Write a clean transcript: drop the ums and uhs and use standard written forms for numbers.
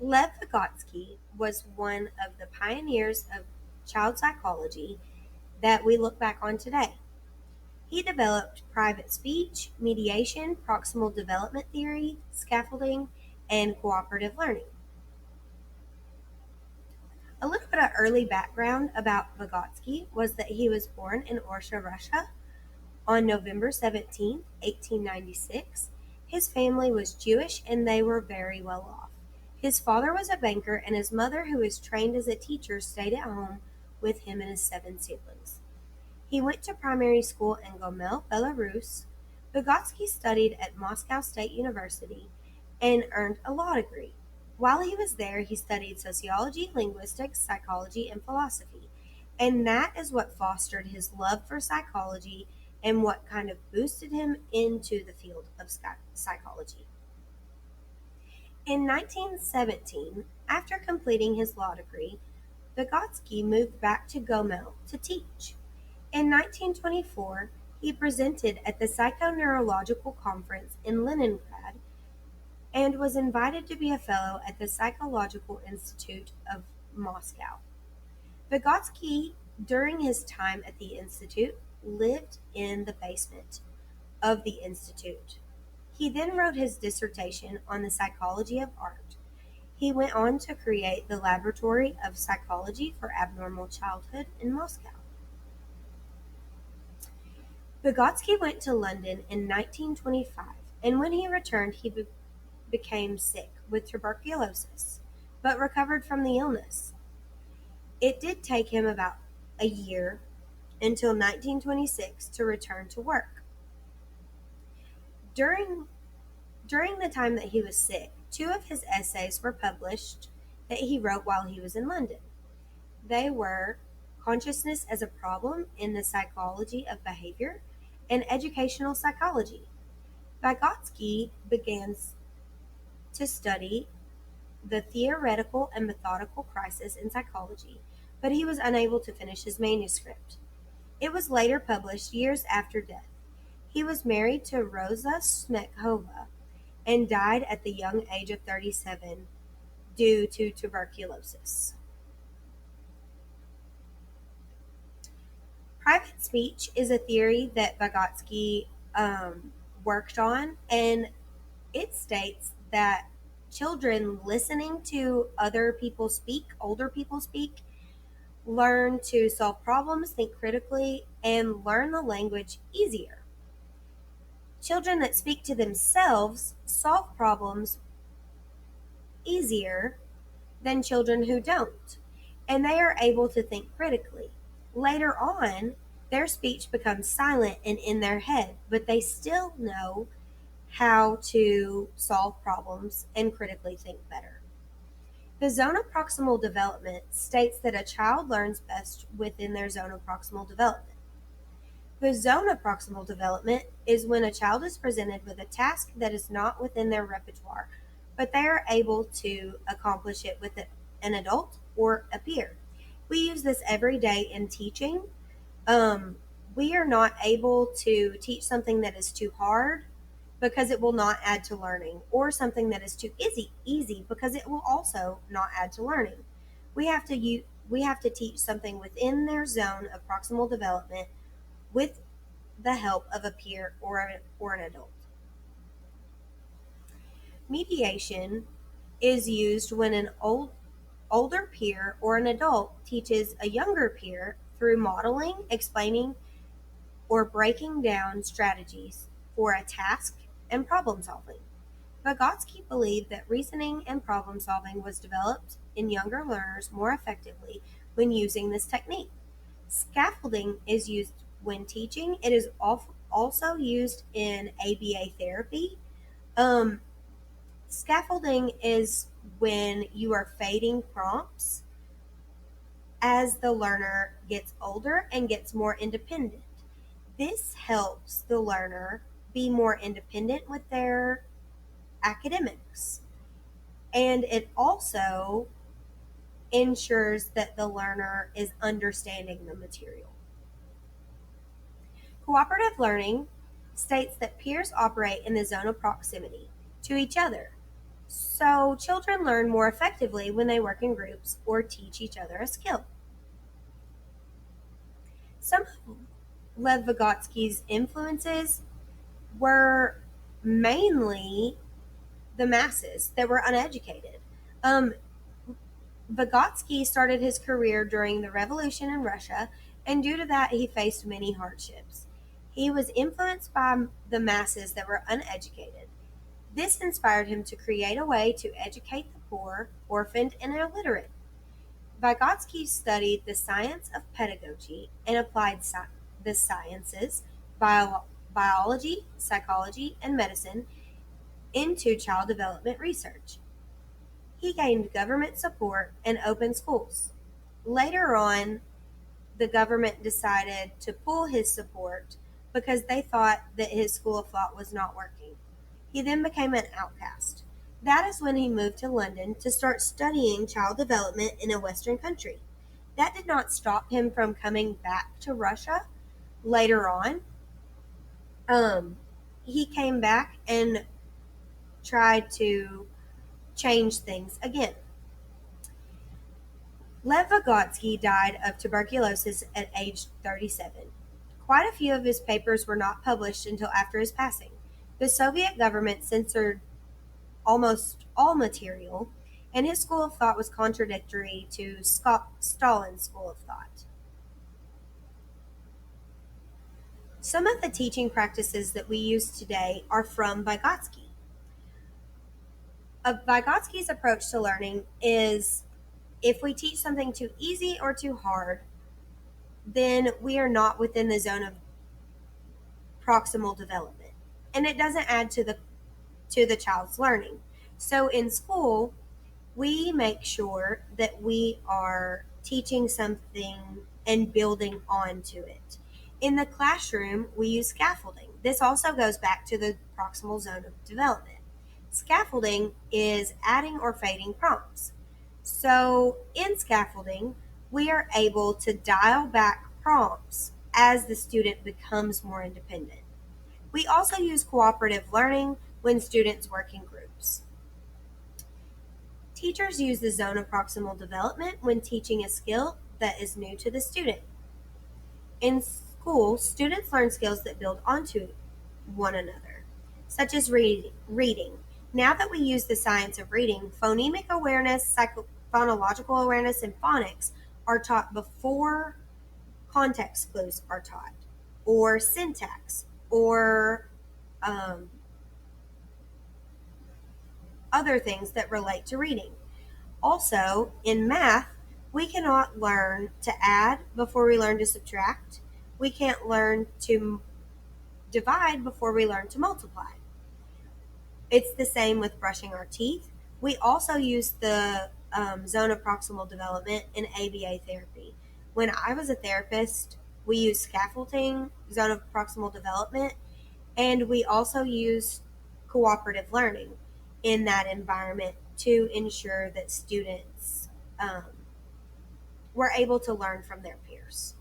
Lev Vygotsky was one of the pioneers of child psychology that we look back on today. He developed private speech, mediation, proximal development theory, scaffolding, and cooperative learning. A little bit of early background about Vygotsky was that he was born in Orsha, Russia on November 17, 1896. His family was Jewish and they were very well off. His father was a banker and his mother, who was trained as a teacher, stayed at home with him and his 7 siblings. He went to primary school in Gomel, Belarus. Vygotsky studied at Moscow State University and earned a law degree. While he was there, he studied sociology, linguistics, psychology, and philosophy. And that is what fostered his love for psychology and what kind of boosted him into the field of psychology. In 1917, after completing his law degree, Vygotsky moved back to Gomel to teach. In 1924, he presented at the Psychoneurological Conference in Leningrad and was invited to be a fellow at the Psychological Institute of Moscow. Vygotsky, during his time at the institute, lived in the basement of the institute. He then wrote his dissertation on the psychology of art. He went on to create the Laboratory of Psychology for Abnormal Childhood in Moscow. Vygotsky went to London in 1925, and when he returned, he became sick with tuberculosis, but recovered from the illness. It did take him about a year until 1926 to return to work. During the time that he was sick, two of his essays were published that he wrote while he was in London. They were Consciousness as a Problem in the Psychology of Behavior and Educational Psychology. Vygotsky began to study the theoretical and methodical crisis in psychology, but he was unable to finish his manuscript. It was later published years after death. He was married to Rosa Smekhova and died at the young age of 37 due to tuberculosis. Private speech is a theory that Vygotsky worked on, and it states that children listening to other people speak, older people speak, learn to solve problems, think critically, and learn the language easier. Children that speak to themselves solve problems easier than children who don't, and they are able to think critically. Later on, their speech becomes silent and in their head, but they still know how to solve problems and critically think better. The zone of proximal development states that a child learns best within their zone of proximal development. The zone of proximal development is when a child is presented with a task that is not within their repertoire, but they are able to accomplish it with an adult or a peer. We use this every day in teaching. We are not able to teach something that is too hard because it will not add to learning, or something that is too easy because it will also not add to learning. We have to teach something within their zone of proximal development with the help of a peer or an adult. Mediation is used when an older peer or an adult teaches a younger peer through modeling, explaining, or breaking down strategies for a task and problem solving. Vygotsky believed that reasoning and problem solving was developed in younger learners more effectively when using this technique. Scaffolding is used when teaching. It is also used in ABA therapy. Um, Scaffolding is when you are fading prompts as the learner gets older and gets more independent. This helps the learner be more independent with their academics, and it also ensures that the learner is understanding the material. Cooperative learning states that peers operate in the zone of proximity to each other. So So children learn more effectively when they work in groups or teach each other a skill. Some of Lev Vygotsky's influences were mainly the masses that were uneducated. Um, Vygotsky started his career during the revolution in Russia, and due to that, he faced many hardships. He was influenced by the masses that were uneducated. This inspired him to create a way to educate the poor, orphaned, and illiterate. Vygotsky studied the science of pedagogy and applied the sciences, biology, psychology, and medicine into child development research. He gained government support and opened schools. Later on, the government decided to pull his support because they thought that his school of thought was not working. He then became an outcast. That is when he moved to London to start studying child development in a Western country. That did not stop him from coming back to Russia later on. Um, he came back and tried to change things again. Lev Vygotsky died of tuberculosis at age 37. Quite a few of his papers were not published until after his passing. The Soviet government censored almost all material, and his school of thought was contradictory to Stalin's school of thought. Some of the teaching practices that we use today are from Vygotsky. Vygotsky's approach to learning is if we teach something too easy or too hard, then we are not within the zone of proximal development, and it doesn't add to the child's learning. So in school, we make sure that we are teaching something and building onto it. In the classroom, we use scaffolding. This also goes back to the proximal zone of development. Scaffolding is adding or fading prompts. So in scaffolding, we are able to dial back prompts as the student becomes more independent. We also use cooperative learning when students work in groups. Teachers use the zone of proximal development when teaching a skill that is new to the student. In school, students learn skills that build onto one another, such as reading. Now that we use the science of reading, phonemic awareness, phonological awareness, and phonics are taught before context clues are taught, or syntax, or other things that relate to reading. Also, in math, we cannot learn to add before we learn to subtract. We can't learn to divide before we learn to multiply. It's the same with brushing our teeth. We also use the zone of proximal development in ABA therapy. When I was a therapist, we used scaffolding, zone of proximal development, and we also used cooperative learning in that environment to ensure that students were able to learn from their peers.